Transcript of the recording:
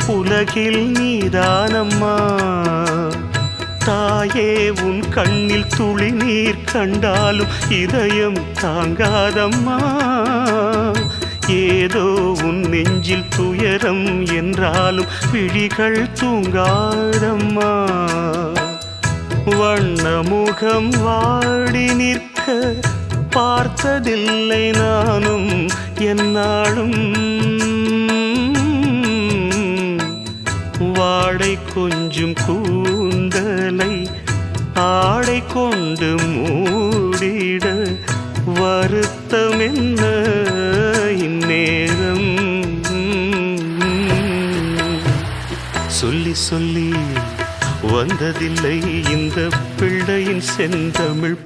உலகில் நீதானம்மா. தாயே உன் கண்ணில் துளி நீர் கண்டாலும் இதயம் தாங்காதம்மா. ஏதோ உன் நெஞ்சில் துயரம் என்றாலும் விழிகள் தூங்காதம்மா. வண்ணமுகம் வாடி நிற்க பார்த்ததில்லை நானும் என்னாலும். வாடை கொஞ்சம் கூந்தலை ஆடை கொண்டு மூடிட வருத்தம் என்ன இந்நேரம். சொல்லி சொல்லி வந்ததில்லை இந்த பிள்ளையின் செந்தமிழ்